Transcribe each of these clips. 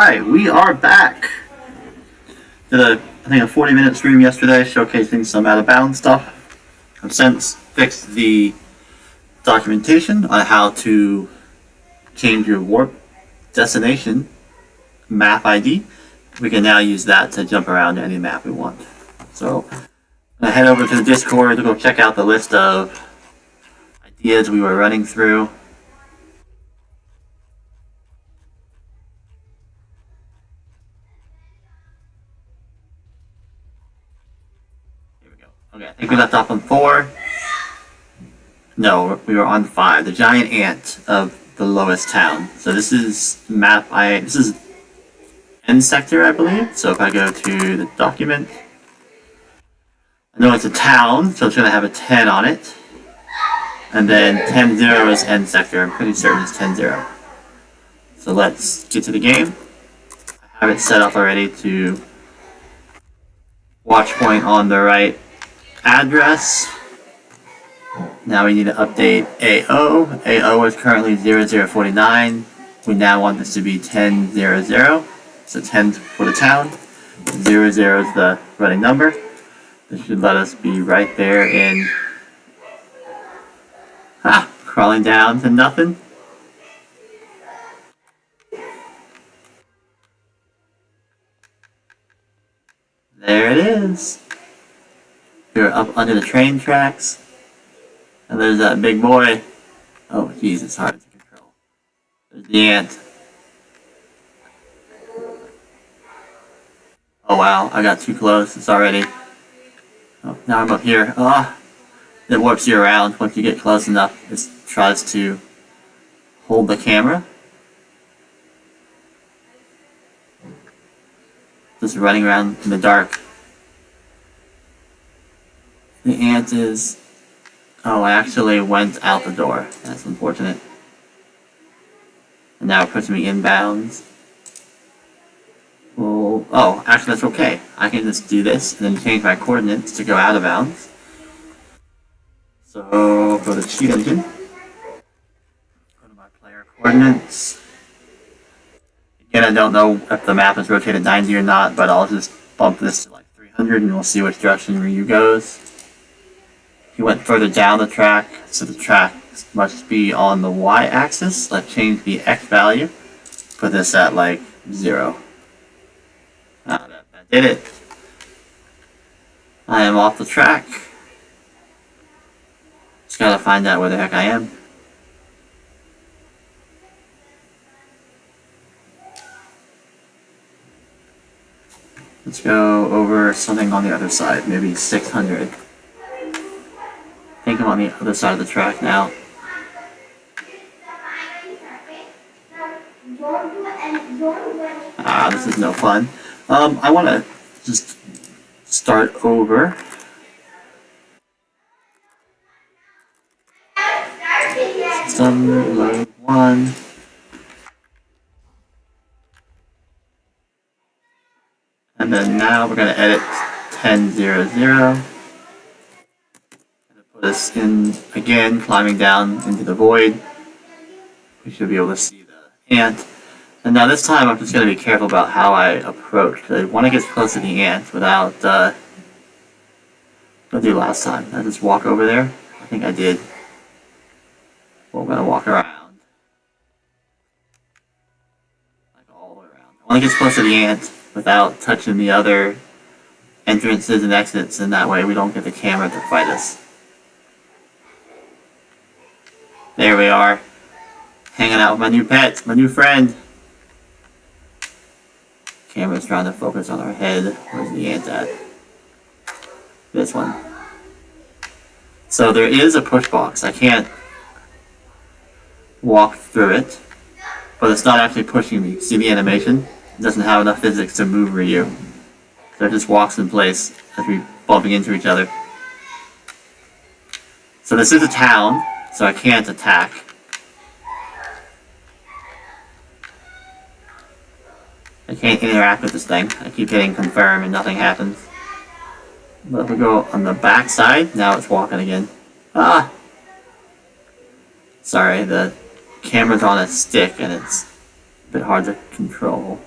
Alright, we are back. Did I think a 40-minute stream yesterday showcasing some out of bounds stuff. I've since fixed the documentation on how to change your warp destination map ID. We can now use that to jump around any map we want. So I'm gonna head over to the Discord to go check out the list of ideas we were running through. Okay, I think we left off on 4. No, we were on 5. The giant ant of the lowest town. So this is this is end sector, I believe. So if I go to the document, I know it's a town, so it's going to have a 10 on it. And then 10-0 is end sector. I'm pretty certain it's 10-0. So let's get to the game. I have it set up already to watch point on the right address. Now we need to update AO. AO is currently 0049. We now want this to be 1000. So 10 for the town. 00 is the running number. This should let us be right there in crawling down to nothing. There it is. We're up under the train tracks. And there's that big boy. Oh, jeez, it's hard to control. There's the ant. Oh, wow, I got too close. It's already... Oh, now I'm up here. It warps you around once you get close enough. It tries to hold the camera. Just running around in the dark. The ant is... Oh, I actually went out the door. That's unfortunate. And now it puts me inbounds. Well, oh, actually that's okay. I can just do this and then change my coordinates to go out of bounds. So, go to cheat engine. Go to my player coordinates. Again, I don't know if the map is rotated 90 or not, but I'll just bump this to like 300 and we'll see which direction Ryu goes. He went further down the track, so the track must be on the y-axis. Let's change the x value. Put this at like 0. That did it. I am off the track. Just gotta find out where the heck I am. Let's go over something on the other side, maybe 600. I think I'm on the other side of the track now. This is no fun. I want to just start over. System load 1. And then now we're going to edit 1000. Put this in again, climbing down into the void. We should be able to see the ant. And now this time I'm just going to be careful about how I approach, because I want to get close to the ant without, what did I do last time? Did I just walk over there? I think I did. Well, we're going to walk around. Like all the way around. I want to get close to the ant without touching the other entrances and exits, and that way we don't get the camera to fight us. There we are. Hanging out with my new pet, my new friend. Camera's trying to focus on our head. Where's the ant at? This one. So there is a push box. I can't walk through it, but it's not actually pushing me. See the animation? It doesn't have enough physics to move Ryu. So it just walks in place as we bumping into each other. So this is a town, so I can't attack. I can't interact with this thing. I keep hitting confirm and nothing happens. But if we go on the back side, now it's walking again. Sorry, the camera's on a stick and it's a bit hard to control.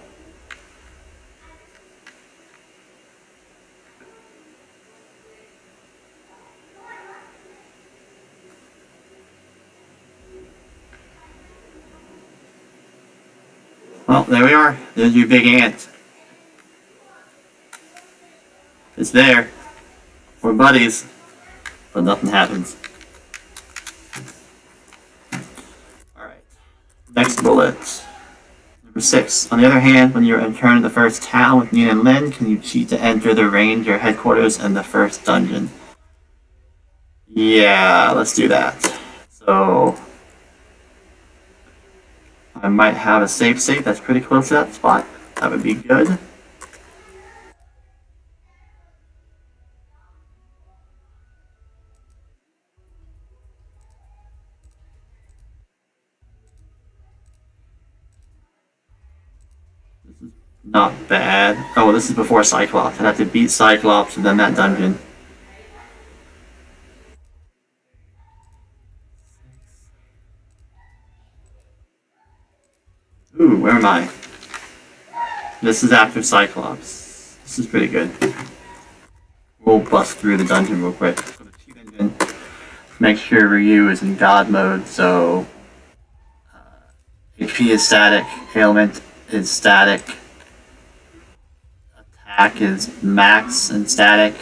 Well, there we are. There's your big ant. It's there. We're buddies. But nothing happens. Alright. Next bullet. Number 6. On the other hand, when you're entering the first town with Nina and Lynn, can you cheat to enter the ranger headquarters and the first dungeon? Yeah, let's do that. So I might have a save state that's pretty close to that spot. That would be good. This is not bad. Oh, this is before Cyclops. I'd have to beat Cyclops and then that dungeon. Ooh, where am I? This is after Cyclops. This is pretty good. We'll bust through the dungeon real quick. Go to Cheat Engine. Make sure Ryu is in God mode, so HP is static, ailment is static, attack is max and static,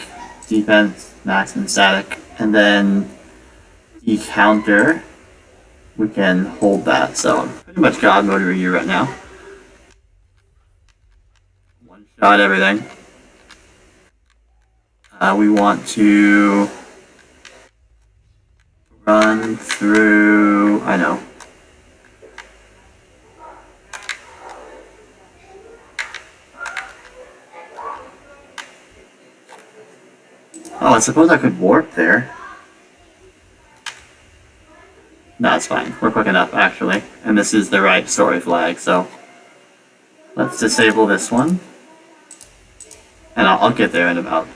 defense max and static, and then the counter, we can hold that. So I'm pretty much God mode Ryu right now. One shot everything. We want to run through, I know. Oh, I suppose I could warp there. No, it's fine. We're quick enough, actually. And this is the right story flag, so let's disable this one. And I'll get there in about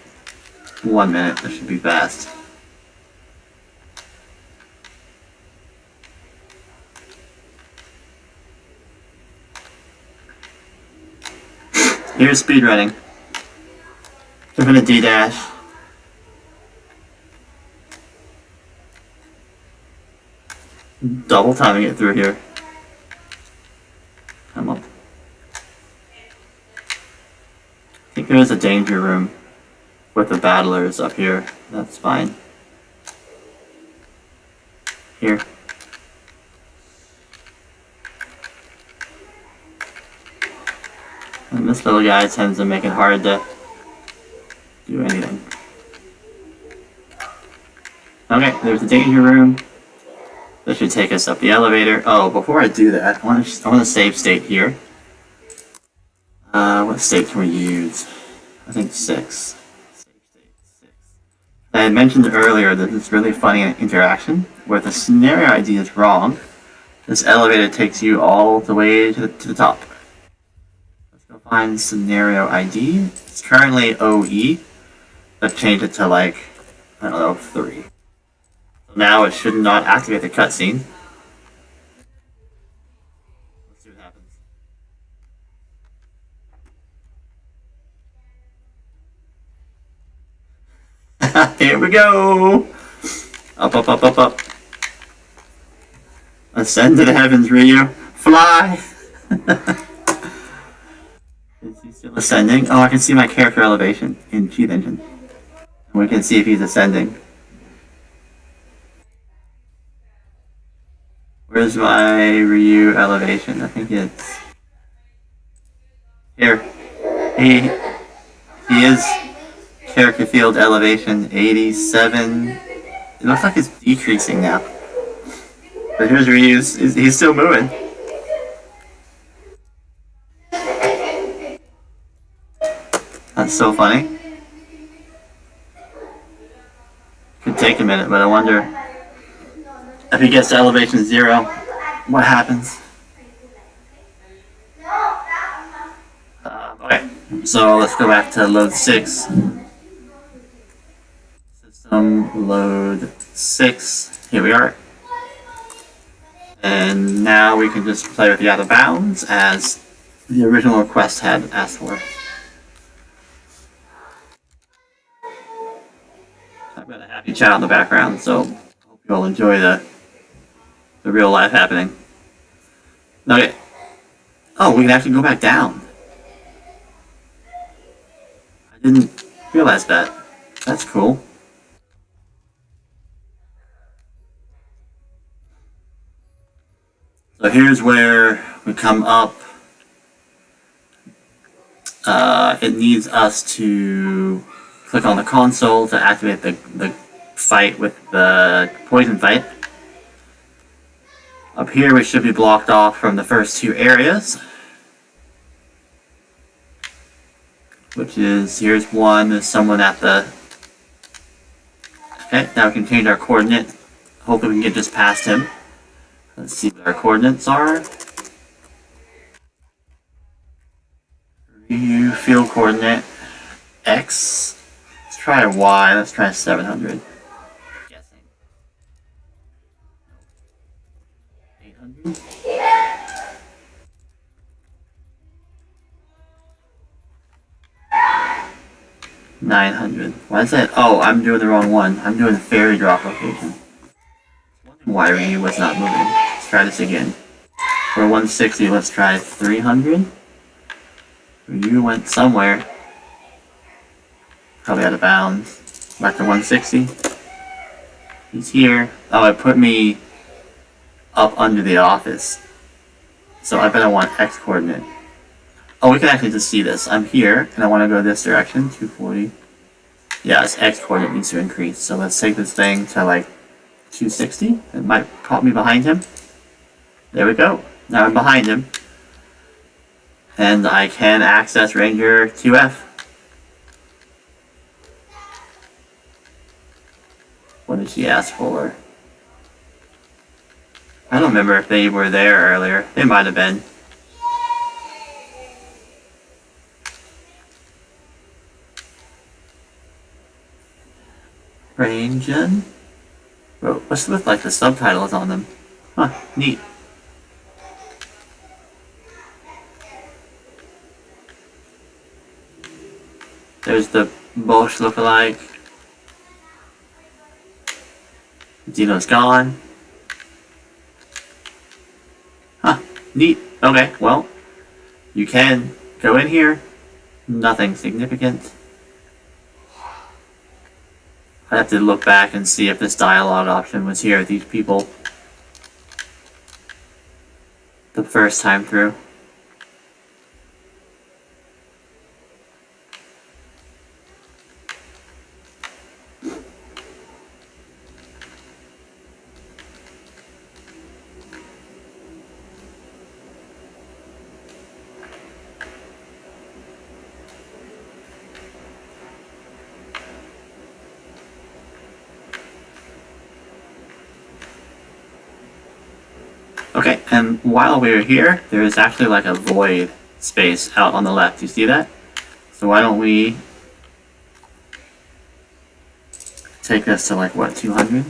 1 minute. This should be fast. Here's speedrunning. Give it a D-dash. Double timing it through here. Come on. I think there is a danger room with the battlers up here. That's fine. Here. And this little guy tends to make it hard to do anything. Okay, there's a danger room. That should take us up the elevator. Oh, before I do that, I want to save state here. What state can we use? I think 6. Save state 6. I had mentioned earlier that this really funny interaction where the scenario ID is wrong. This elevator takes you all the way to the top. Let's go find scenario ID. It's currently OE. Let's change it to like, I don't know, 3. Now it should not activate the cutscene. Let's see what happens. Here we go! Up, up, up, up, up. Ascend to the heavens, Ryu. Fly! Is he still ascending? Oh, I can see my character elevation in Cheat Engine. We can see if he's ascending. Where's my Ryu elevation? I think it's here. He is character field elevation 87. It looks like it's decreasing now. But here's Ryu's. He's still moving. That's so funny. Could take a minute, but I wonder if he gets to elevation 0, what happens? Okay, so let's go back to load 6. System load 6. Here we are. And now we can just play with the out of bounds as the original request had asked for. I've got a happy chat in the background, so I hope you all enjoy the real life happening. Okay. Oh, we can actually go back down. I didn't realize that. That's cool. So here's where we come up. It needs us to click on the console to activate the fight with the poison fight. Up here we should be blocked off from the first two areas. Which is, here's one, there's someone at the... Okay, now we can change our coordinate. Hopefully we can get just past him. Let's see what our coordinates are. Review field coordinate X. Let's try Y. Let's try 700. Guessing. 800. $900. Why is that? Oh, I'm doing the wrong one. I'm doing the fairy drop location. Why Ryu was not moving. Let's try this again. For 160, let's try 300. Ryu went somewhere. Probably out of bounds. Back to 160. He's here. Oh, it put me up under the office. So I bet I want X coordinate. Oh, we can actually just see this. I'm here, and I want to go this direction. 240. Yeah, this X coordinate needs to increase. So let's take this thing to like 260. It might pop me behind him. There we go. Now I'm behind him. And I can access Ranger 2F. What did she ask for? I don't remember if they were there earlier. They might have been. Ranger? Bro, what's with like the subtitles on them? Huh, neat. There's the Bosch lookalike. Dino's gone. Huh, neat. Okay, well, you can go in here. Nothing significant. I have to look back and see if this dialogue option was here with these people the first time through. Okay, and while we were here, there is actually like a void space out on the left. You see that? So why don't we take this to like, what, 200?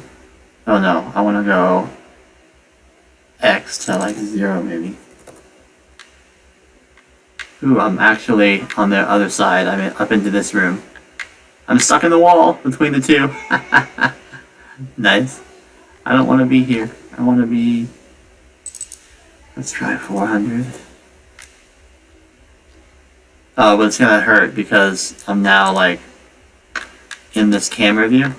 Oh no, I want to go X to like 0 maybe. Ooh, I'm actually on the other side. I'm up into this room. I'm stuck in the wall between the two. Nice. I don't want to be here. I want to be... Let's try 400. Oh, but it's gonna hurt because I'm now like in this camera view. I'm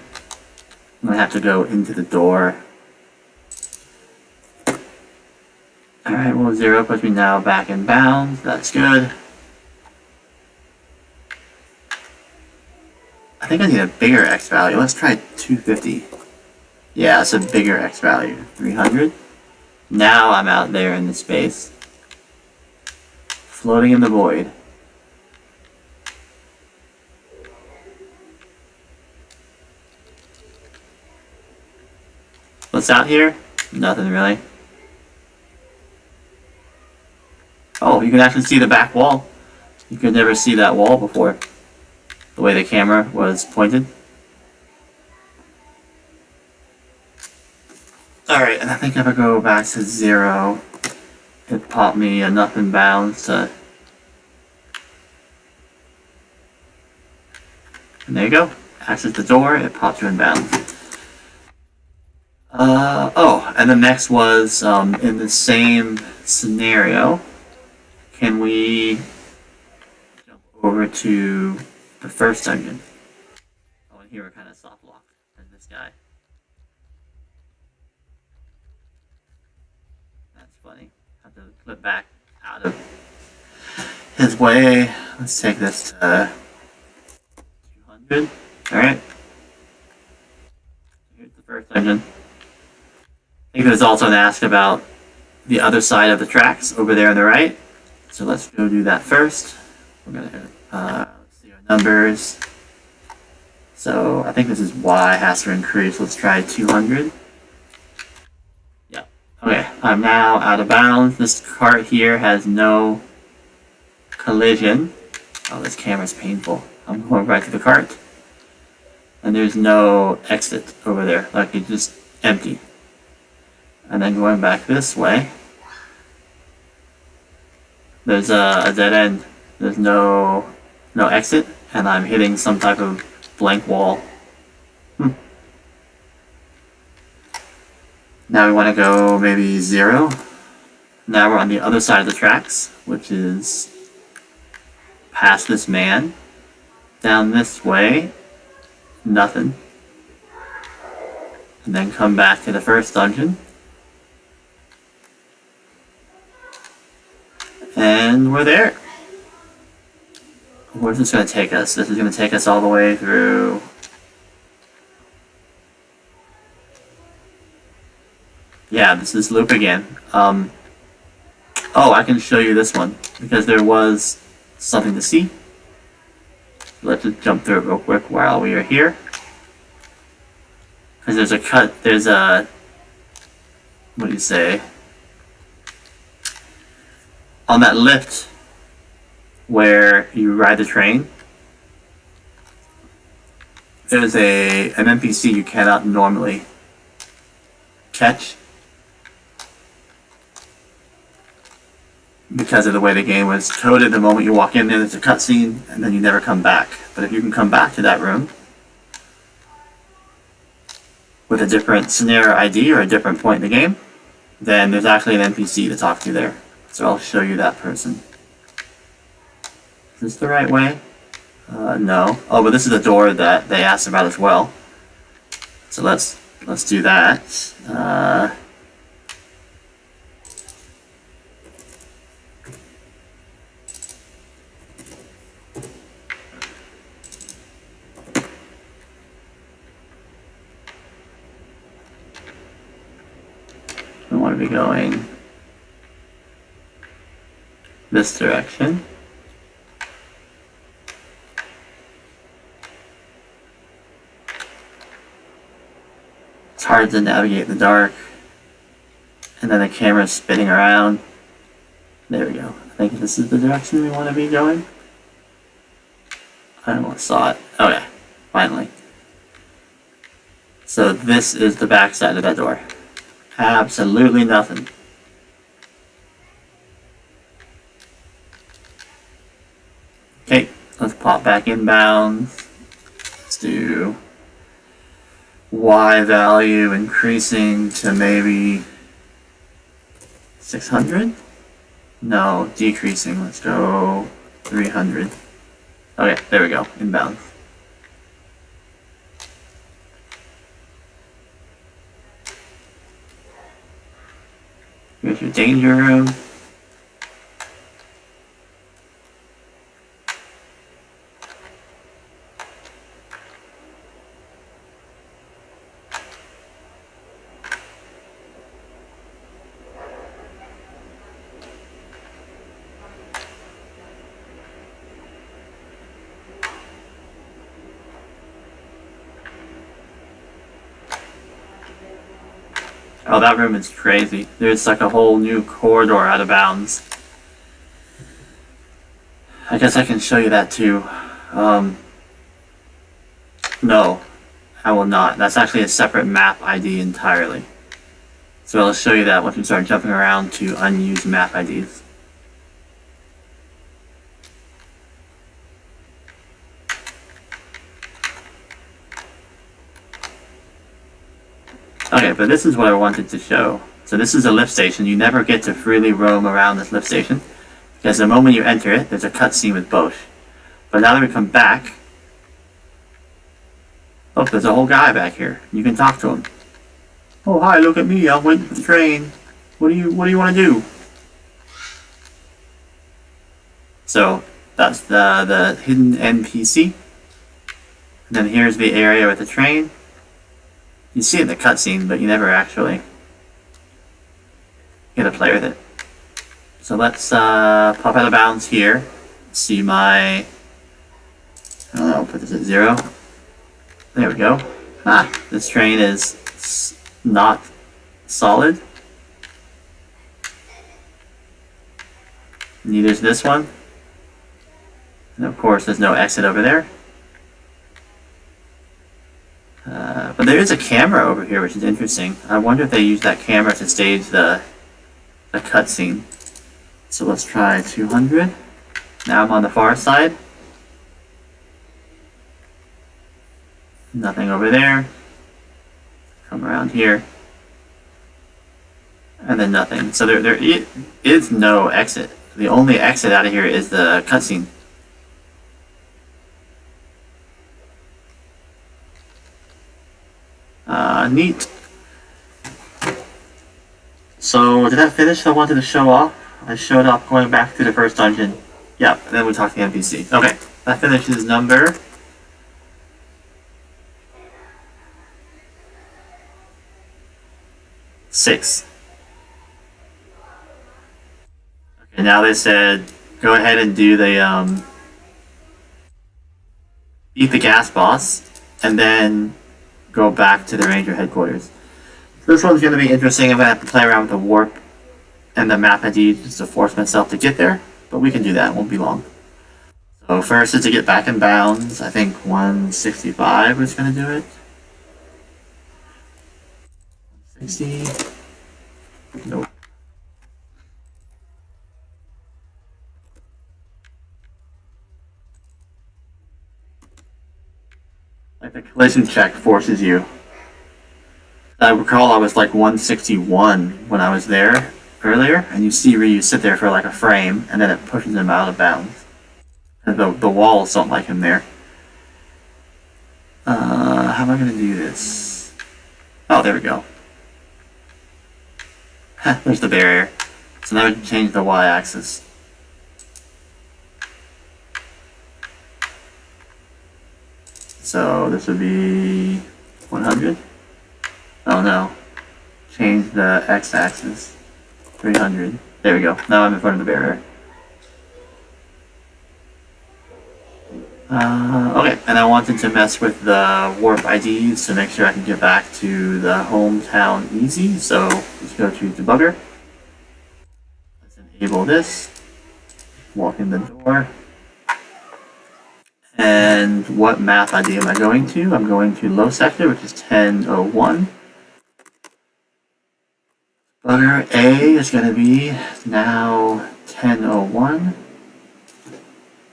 gonna have to go into the door. Alright, well 0 puts me now back in bounds. That's good. I think I need a bigger X value. Let's try 250. Yeah, it's a bigger X value. 300. Now I'm out there in the space. Floating in the void. What's out here? Nothing really. Oh, you can actually see the back wall. You could never see that wall before. The way the camera was pointed. Alright, and I think if I go back to 0, it popped me enough in bounds to... And there you go. Access the door, it pops you in bounds. Oh, and the next was in the same scenario. can we jump over to the first dungeon? Oh, and here we're kind of soft locked. And this guy. That's funny. Have to flip back out of his way. Let's take this to 200. Alright. Here's the first dungeon. I think there's also an ask about the other side of the tracks over there on the right. So let's go do that first. We're gonna let's see our numbers. So I think this is Y has to increase. Let's try 200. Yeah. Okay, I'm now out of bounds. This cart here has no collision. Oh, this camera's painful. I'm going right to the cart. And there's no exit over there. Like, it's just empty. And then going back this way, there's a dead end. There's no exit, and I'm hitting some type of blank wall. Now we want to go maybe 0. Now we're on the other side of the tracks, which is past this man. Down this way, nothing. And then come back to the first dungeon. And we're there. Where's this going to take us? This is going to take us all the way through. Yeah, this is loop again. Oh, I can show you this one because there was something to see. Let's just jump through it real quick while we are here. Because there's a cut, there's a, what do you say? On that lift where you ride the train, there's an NPC you cannot normally catch because of the way the game was coded. The moment you walk in there's a cutscene and then you never come back. But if you can come back to that room with a different scenario ID or a different point in the game, then there's actually an NPC to talk to there. So I'll show you that person. Is this the right way? No. Oh, but this is the door that they asked about as well. So let's do that. We want to be going this direction. It's hard to navigate in the dark. And then the camera's spinning around. There we go. I think this is the direction we want to be going. I almost saw it. Okay, finally. So this is the back side of that door. Absolutely nothing. Okay, let's pop back inbounds. Let's do Y value increasing to maybe 600? No, decreasing. Let's go 300. Okay, there we go. Inbound. Here's your danger room. Oh, that room is crazy. There's like a whole new corridor out of bounds. I guess I can show you that too. No, I will not. That's actually a separate map ID entirely. So I'll show you that once we start jumping around to unused map IDs. Okay, but this is what I wanted to show. So this is a lift station. You never get to freely roam around this lift station Because the moment you enter it, there's a cutscene with both. But now that we come back, look, there's a whole guy back here. You can talk to him. Oh, hi, look at me. I'm waiting for the train. What do you want to do? So that's the hidden NPC. And then here's the area with the train. You see it in the cutscene, but you never actually get to play with it. So let's pop out of bounds here. See my... I don't know, put this at 0. There we go. Ah, this train is not solid. Neither is this one. And of course, there's no exit over there. But there is a camera over here, which is interesting. I wonder if they use that camera to stage the cutscene. So let's try 200. Now I'm on the far side. Nothing over there. Come around here. And then nothing. So there is no exit. The only exit out of here is the cutscene. Neat. So, did I finish what I wanted to show off? I showed off going back to the first dungeon. Yep, and then we talked to the NPC. Okay, that finishes number 6. Okay, now they said go ahead and do the beat the gas boss, and then go back to the ranger headquarters. This one's going to be interesting. I'm going to have to play around with the warp and the map ID just to force myself to get there, but we can do that. It won't be long. So first is to get back in bounds. I think 165 is going to do it. 60. Nope. Like the collision check forces you. I recall I was like 161 when I was there earlier, and you see Ryu sit there for like a frame, and then it pushes him out of bounds. And the walls don't like him there. How am I going to do this? Oh, there we go. There's the barrier. So now we can change the y-axis. So this would be 100. Oh no. Change the x-axis. 300. There we go. Now I'm in front of the barrier. Okay, and I wanted to mess with the warp IDs to make sure I can get back to the hometown easy. So let's go to debugger. Let's enable this. Walk in the door. And what map ID am I going to? I'm going to low sector, which is 1001. Debugger A is going to be now 1001.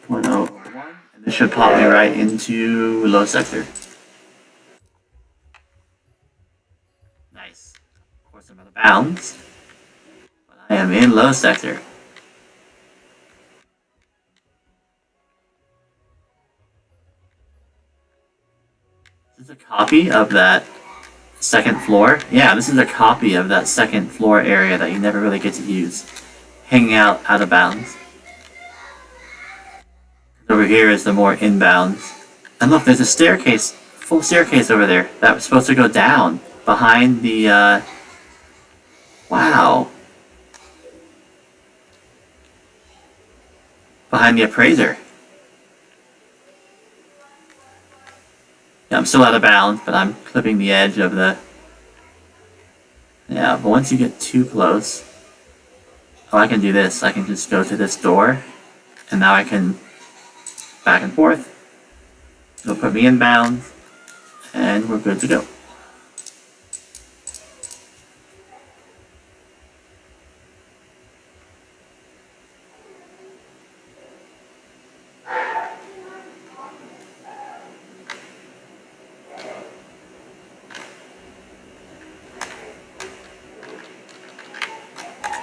1001. And this should pop me right into low sector. Nice. Of course, I'm out of bounds. But I am in low sector. This is a copy of that second floor. Yeah, this is a copy of that second floor area that you never really get to use. Hanging out of bounds. Over here is the more inbounds. And look, there's a staircase, full staircase over there that was supposed to go down behind the, wow. Behind the appraiser. Yeah, I'm still out of bounds, but I'm clipping the edge of the... Yeah, but once you get too close... Oh, I can do this. I can just go to this door, and now I can back and forth. It'll put me in bounds, and we're good to go.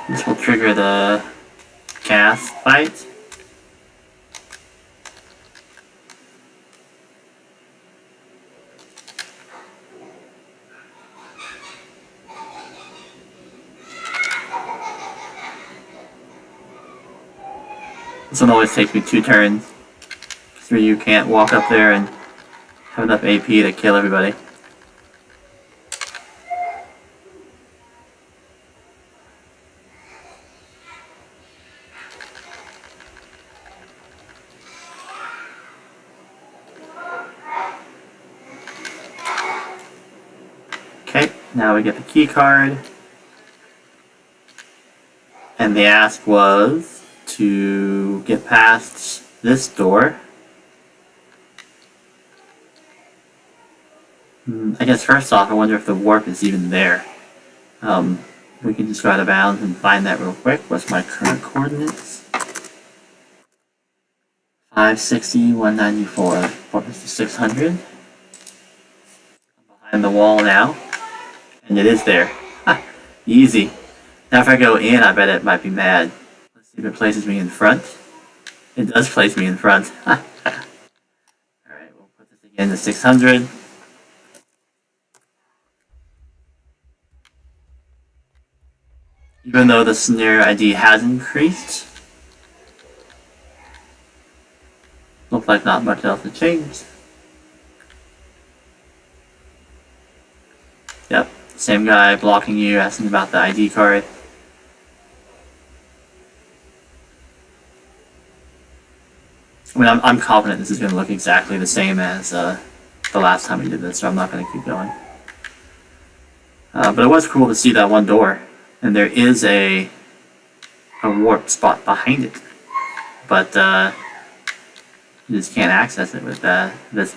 This will trigger the cast. fight. This one always takes me 2 turns. So you can't walk up there and have enough AP to kill everybody. Okay, now we get the key card. And the ask was to get past this door. I guess first off, I wonder if the warp is even there. We can just go out of bounds and find that real quick. What's my current coordinates? 560, 194. Warp is to 600. I'm behind the wall now. And it is there. Ha! Easy. Now if I go in, I bet it might be mad. Let's see if it places me in front. It does place me in front. Alright, we'll put this again to 600. Even though the scenario ID has increased, looks like not much else has changed. Yep, same guy blocking you, asking about the ID card. I mean, I'm confident this is going to look exactly the same as the last time we did this, so I'm not going to keep going. But it was cool to see that one door. And there is a warp spot behind it. But you just can't access it with this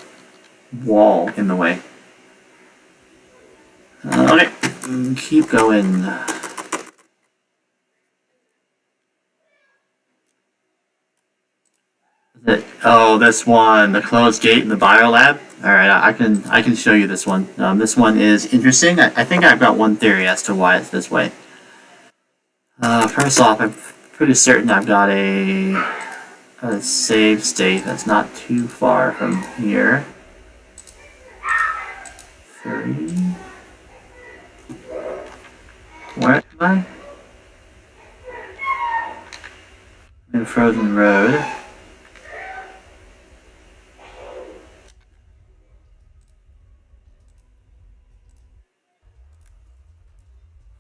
wall in the way. Okay, keep going. Oh, this one, the closed gate in the biolab. All right, I can show you this one. This one is interesting. I think I've got one theory as to why it's this way. First off, I'm pretty certain I've got a save state that's not too far from here. 3. Where am I? In Frozen Road.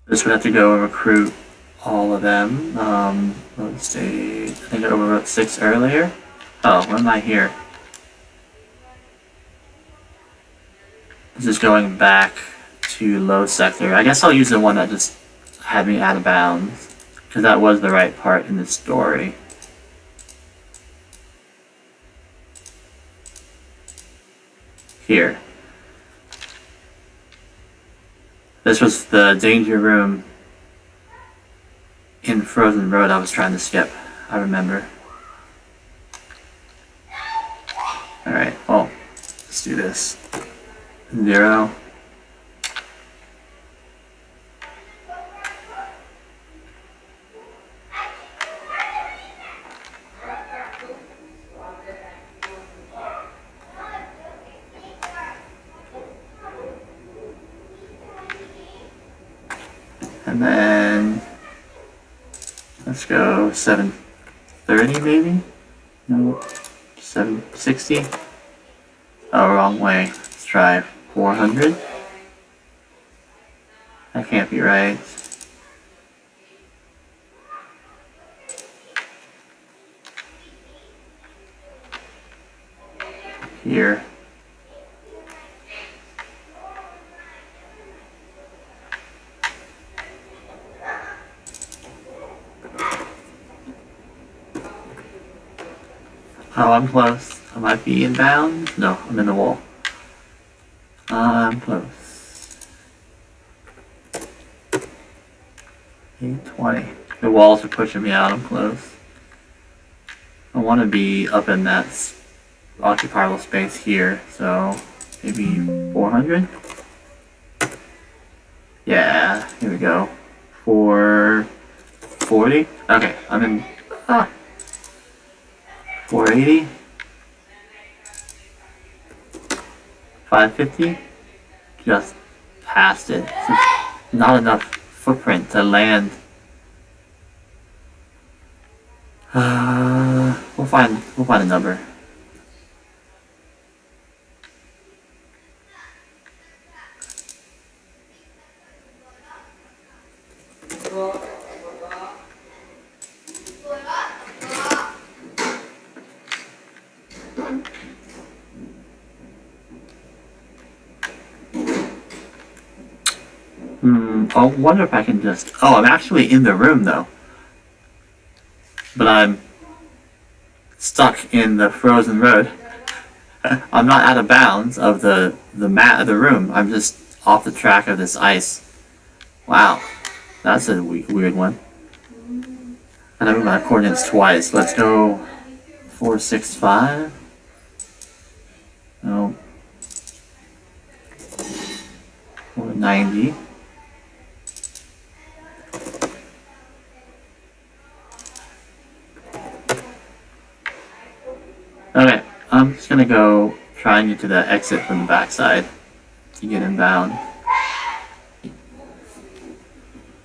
This would have to go recruit all of them. Let's see. I think I overwrote 6 earlier. Oh, where am I here? This is going back to low sector. I guess I'll use the one that just had me out of bounds, because that was the right part in the story. Here. This was the danger room in Frozen Road I was trying to skip. I remember. Alright, well, let's do this. 0. And then let's go 730 maybe? No, 760. Oh, wrong way. Let's try 400. That can't be right. Here. Oh, I'm close. I might be in bounds. No, I'm in the wall. I'm close. 820. The walls are pushing me out. I'm close. I want to be up in that occupiable space here, so maybe 400? Yeah, here we go. 440? Okay, I'm in. Ah, 480. 550. Just past it. Just not enough footprint to land. We'll find a number. I wonder if I can just... Oh, I'm actually in the room though. But I'm stuck in the frozen road. I'm not out of bounds of the mat of the room. I'm just off the track of this ice. Wow. That's a weird one. And I moved my coordinates twice. Let's go 465. No. 490. Okay, I'm just gonna go try and get to the exit from the backside to get inbound.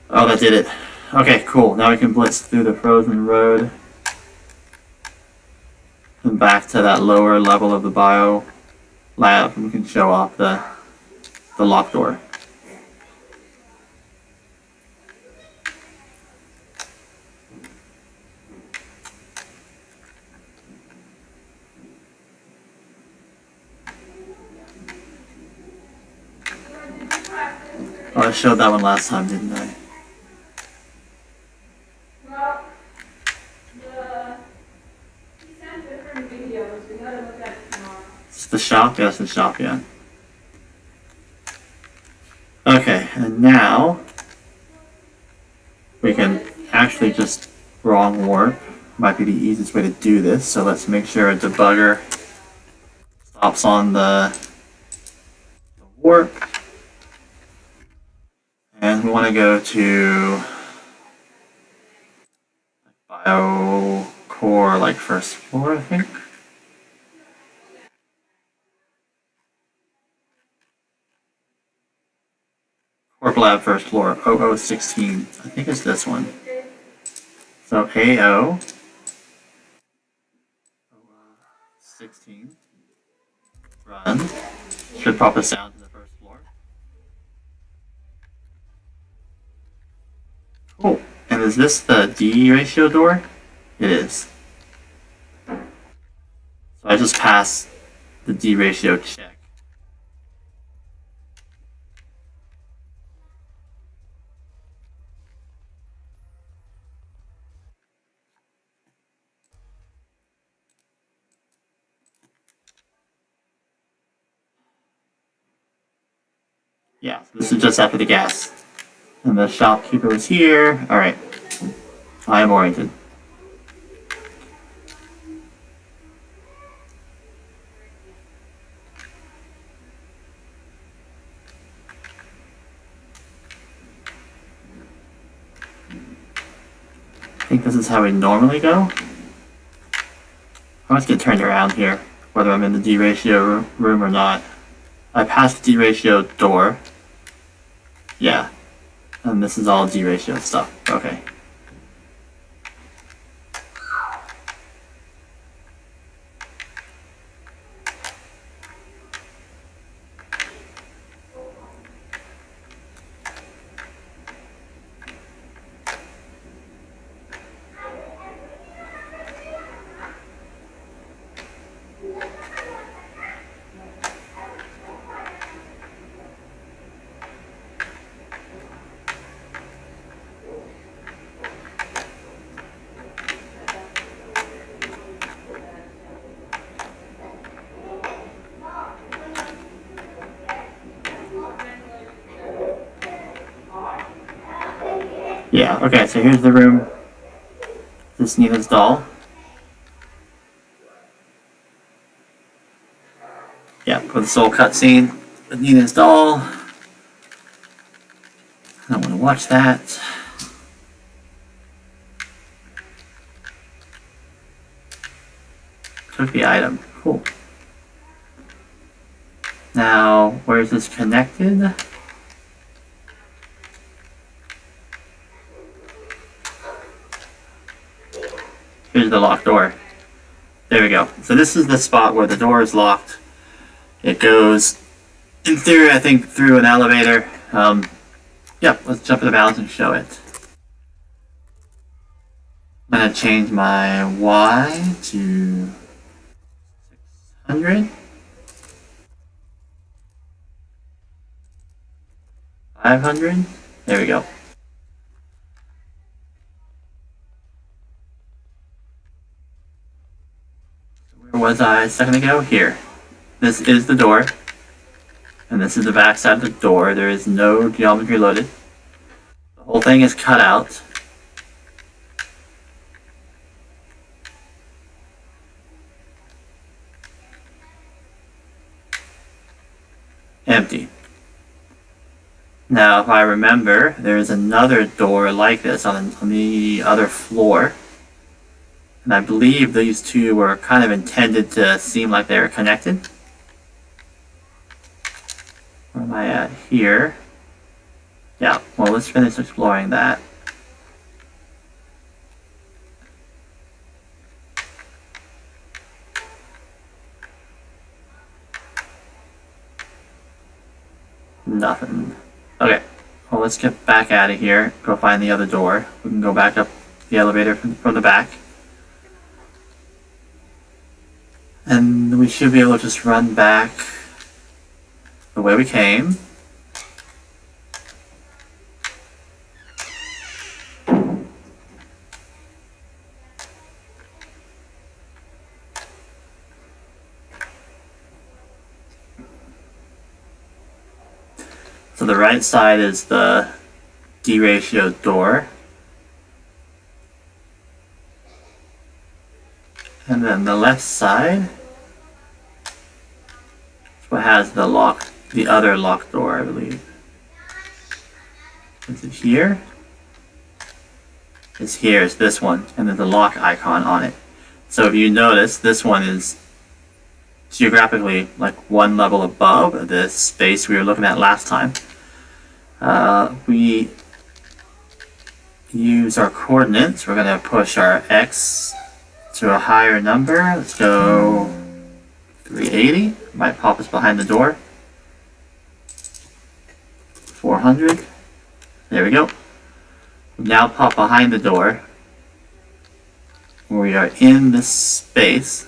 Oh, that did it. Okay, cool. Now we can blitz through the frozen road and back to that lower level of the bio lab, and we can show off the lock door. Oh, I showed that one last time, didn't I? It's the shop? Yes, the shop, yeah. Okay, and now we can actually just wrong warp. Might be the easiest way to do this, so let's make sure a debugger stops on the warp. And we want to go to bio core, like first floor, I think. Corp lab first floor, 0016. I think it's this one. So AO 16. Run. Should pop us down to the first floor. Cool. And is this the D ratio door? It is. So I just passed the D ratio check. Yeah, so this is just after the gas. And the shopkeeper is here. Alright. I am oriented. I think this is how we normally go. I must get turned around here, whether I'm in the D ratio room or not. I passed the D ratio door. Yeah. And this is all D ratio stuff. Okay. Yeah, okay, so here's the room. This is Nina's doll. Yeah, for the soul cutscene with Nina's doll. I don't want to watch that. took the item. Cool. Now, where is this connected? Here's the locked door. There we go. So this is the spot where the door is locked. It goes, in theory, I think, through an elevator. Yep, let's jump to the balance and show it. I'm gonna change my Y to 600. 500. There we go. Where was I a second ago? Here. This is the door. And this is the back side of the door. There is no geometry loaded. The whole thing is cut out. Empty. Now, if I remember, there is another door like this on the other floor. And I believe these two were kind of intended to seem like they were connected. Where am I at here? Yeah, well, let's finish exploring that. Nothing. Okay, well, let's get back out of here. Go find the other door. We can go back up the elevator from the back. And we should be able to just run back the way we came. So the right side is the D-ratio door. And then the left side is what has the other locked door, I believe. Is it here? It's here, it's this one, and there's a lock icon on it. So if you notice, this one is geographically like one level above the space we were looking at last time. We use our coordinates. We're going to push our X to a higher number. Let's go 380. Might pop us behind the door. 400. There we go. We now pop behind the door. We are in this space.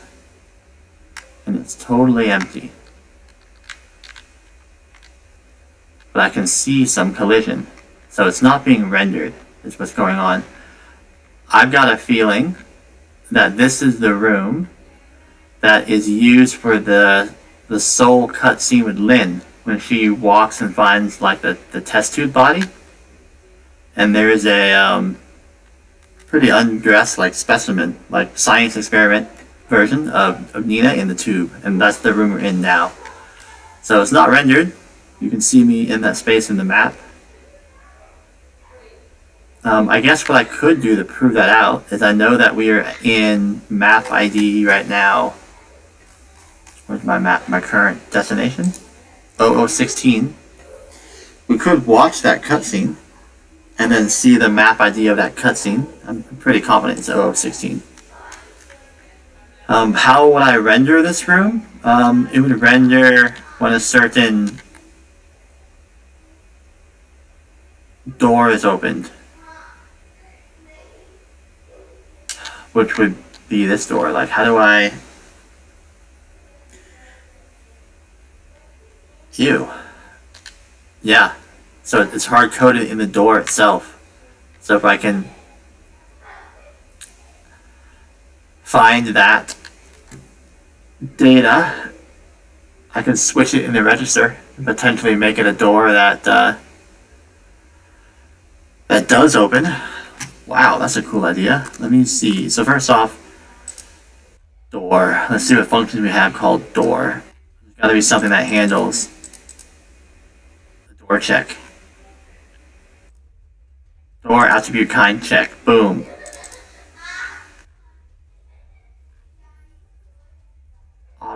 And it's totally empty. But I can see some collision. So it's not being rendered, is what's going on. I've got a feeling that this is the room that is used for the soul cutscene with Lynn when she walks and finds like the test tube body. And there is a pretty undressed like specimen, like science experiment version of Nina in the tube, and that's the room we're in now. So it's not rendered. You can see me in that space in the map. I guess what I could do to prove that out is I know that we are in map ID right now. Where's my map? My current destination? 0016. We could watch that cutscene and then see the map ID of that cutscene. I'm pretty confident it's 0016. How would I render this room? It would render when a certain door is opened, which would be this door. Like, how do I... Ew. Yeah. So it's hard-coded in the door itself. So if I can find that data, I can switch it in the register and potentially make it a door that that does open. Wow, that's a cool idea. Let me see. So first off, door. Let's see what functions we have called door. There's got to be something that handles the door check. Door attribute kind check. Boom.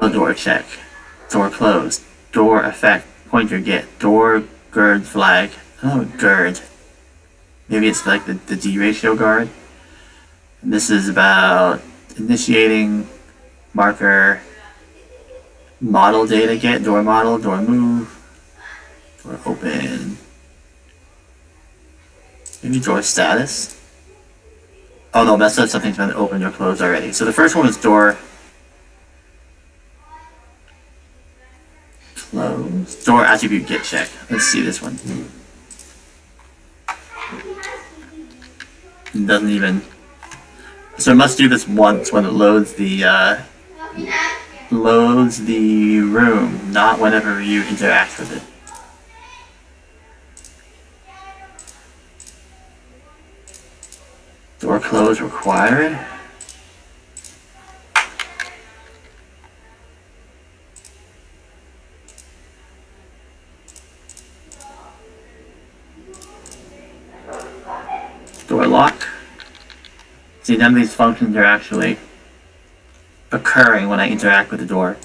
Auto door check. Door closed. Door effect. Pointer get. Door gird flag. Oh, gird. Maybe it's like the D ratio guard. And this is about initiating marker model data get. Door model. Door move. Door open. Maybe door status. Oh no, that said something's been opened or closed already. So the first one is door closed. Door attribute get check. Let's see this one. It doesn't even. So it must do this once when it loads the room, not whenever you interact with it. Door close required. Door lock. See, none of these functions are actually occurring when I interact with the door.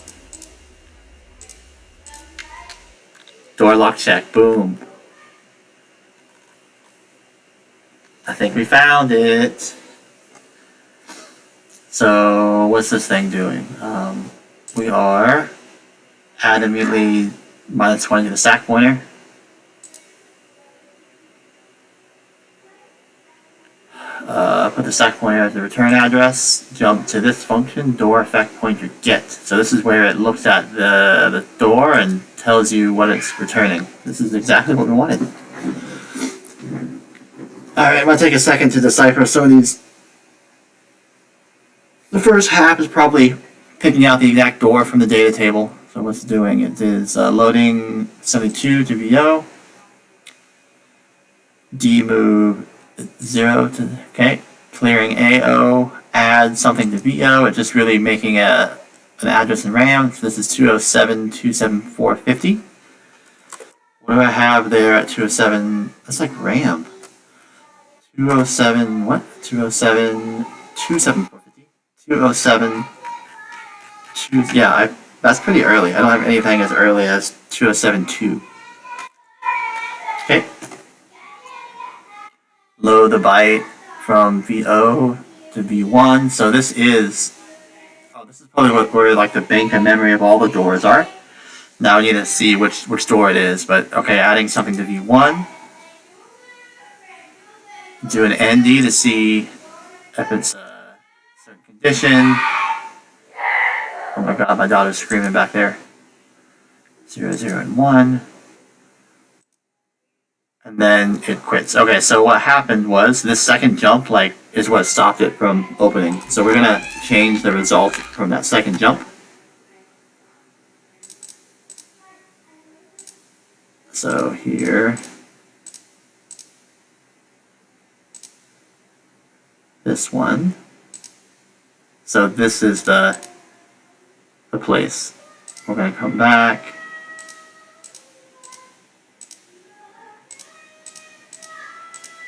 Door lock check. Boom. I think we found it. So what's this thing doing? We are add immediately -20 to the stack pointer. Put the stack pointer as the return address. Jump to this function, door effect pointer get. So this is where it looks at the door and tells you what it's returning. This is exactly what we wanted. Alright, I'm going to take a second to decipher some of these. The first half is probably picking out the exact door from the data table. So what's it doing? It is loading 72 to VO. D move 0 to, okay. Clearing AO, add something to VO. It's just really making an address in RAM. So this is 207.274.50. What do I have there at 207? That's like RAM. 207, what? 207, 274.50. 207, yeah, that's pretty early. I don't have anything as early as 207.2. Okay. Load the byte from VO to V1. So this is, this is probably where like the bank of memory of all the doors are. Now I need to see which door it is, but okay, adding something to V1. Do an ND to see if it's a certain condition. Oh my god, my daughter's screaming back there. 0, 0, and 1. And then it quits. Okay, so what happened was this second jump is what stopped it from opening. So we're gonna change the result from that second jump. So here, this one. So this is the place. We're gonna come back.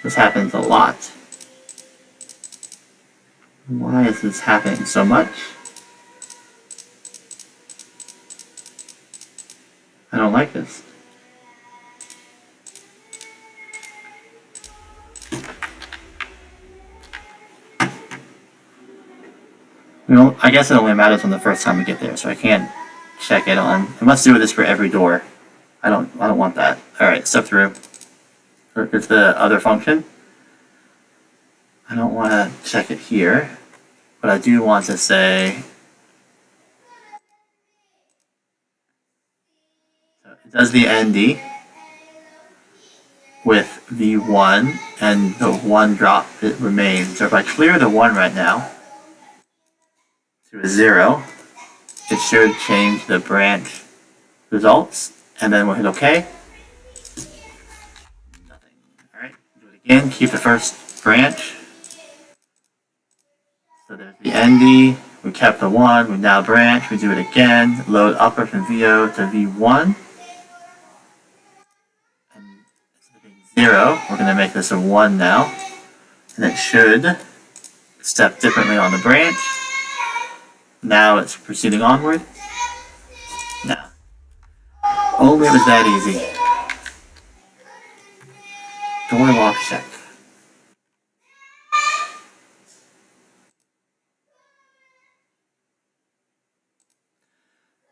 This happens a lot. Why is this happening so much? I don't like this. I guess it only matters on the first time we get there, so I can't check it on. I must do this for every door. I don't want that. Alright, step through. Here's the other function. I don't want to check it here, but I do want to say, so it does the ND with V1 and the 1 drop, it remains. So if I clear the 1 right now to a 0, it should change the branch results, and then we'll hit OK. Nothing. Alright, do it again, keep the first branch. So there's the ND, we kept the 1, we now branch, we do it again, load upper from VO to V1. And instead of being 0, we're going to make this a 1 now. And it should step differently on the branch. Now it's proceeding onward. No. Only it was that easy. Door lock check.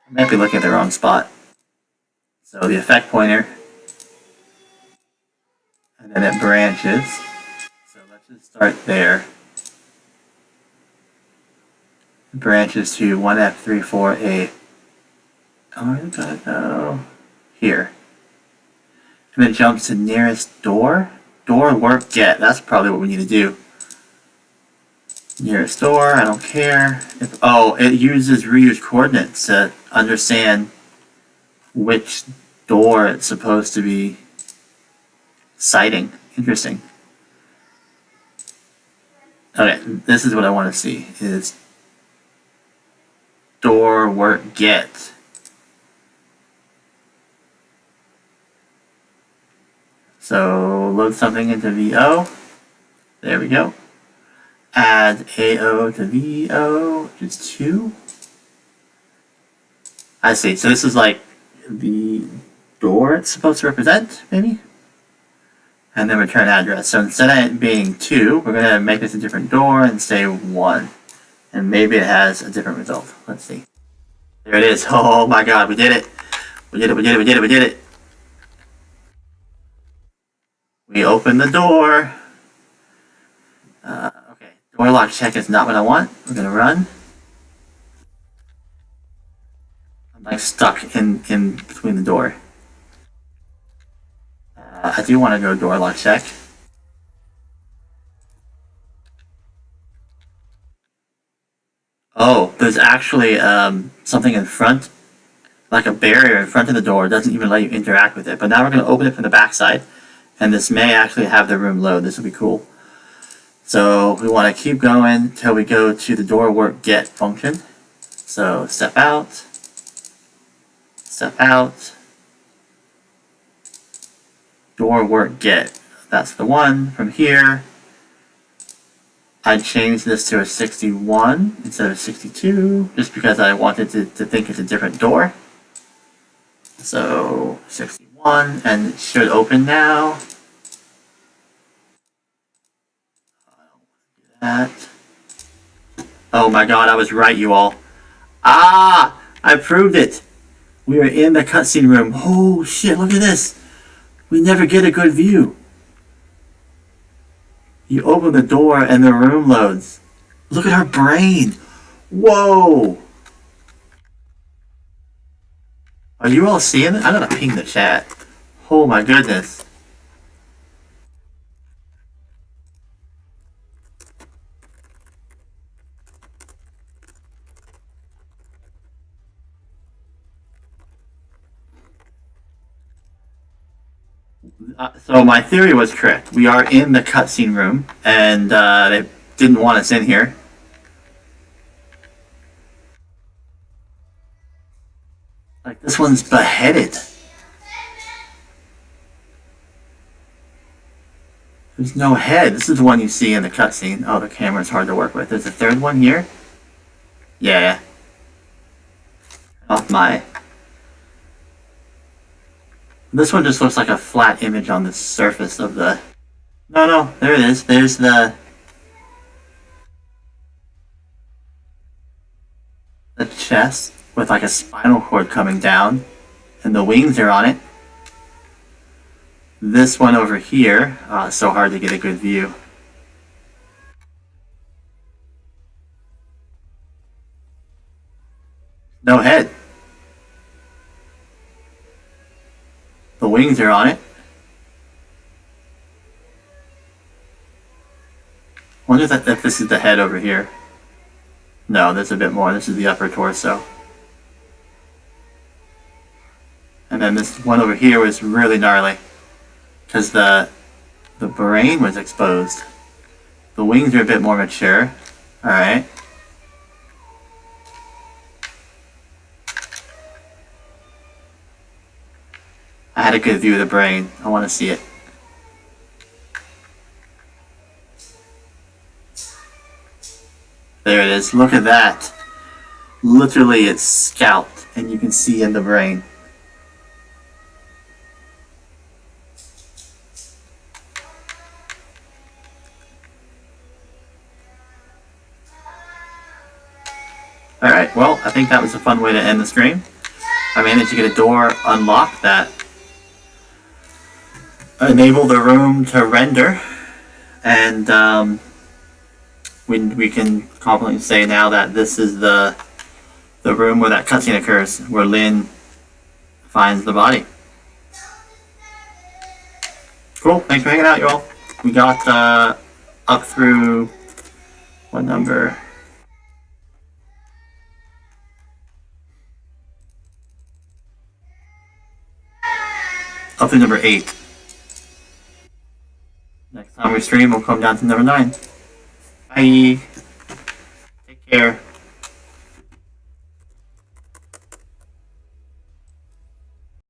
I might be looking at the wrong spot. So the effect pointer, and then it branches. So let's just start there. It branches to 1F348. Oh, we gotta go here. And then jumps to nearest door. Door work get. That's probably what we need to do. Nearest door, I don't care. It uses reuse coordinates to understand which door it's supposed to be citing. Interesting. Okay, this is what I want to see, is door work get. So load something into VO. There we go. Add AO to VO, which is 2. I see. So this is like the door it's supposed to represent, maybe? And then return address. So instead of it being 2, we're going to make this a different door and say 1. And maybe it has a different result. Let's see. There it is. Oh my god, we did it. We did it. We opened the door. Okay, door lock check is not what I want. We're going to run. I'm like stuck in between the door. I do want to go door lock check. Oh, there's actually something in front, like a barrier in front of the door. It doesn't even let you interact with it. But now we're going to open it from the back side, and this may actually have the room load. This will be cool. So we want to keep going till we go to the door work get function. So step out, door work get. That's the one from here. I changed this to a 61 instead of 62, just because I wanted to think it's a different door. So 61, and it should open now. That. Oh my god, I was right, you all. Ah! I proved it! We are in the cutscene room. Oh shit, look at this! We never get a good view. You open the door and the room loads. Look at her brain! Whoa! Are you all seeing it? I gotta ping the chat. Oh my goodness. So my theory was correct. We are in the cutscene room, and they didn't want us in here. Like, this one's beheaded. There's no head. This is the one you see in the cutscene. Oh, the camera's hard to work with. There's a third one here. Yeah. Off my... This one just looks like a flat image on the surface of the... No, there it is. There's the chest with like a spinal cord coming down, and the wings are on it. This one over here, it's so hard to get a good view. No head. The wings are on it. I wonder if this is the head over here. No, there's a bit more. This is the upper torso. And then this one over here was really gnarly, because the brain was exposed. The wings are a bit more mature. Alright. I had a good view of the brain. I want to see it. There it is. Look at that. Literally, it's scalped. and you can see in the brain. Alright, well, I think that was a fun way to end the stream. I managed to get a door unlocked that enabled the room to render, and we can confidently say now that this is the room where that cutscene occurs, where Lynn finds the body. Cool, thanks for hanging out, y'all. We got up through what number? Up to number 8. Next time we stream, we'll come down to number 9. Bye. Take care.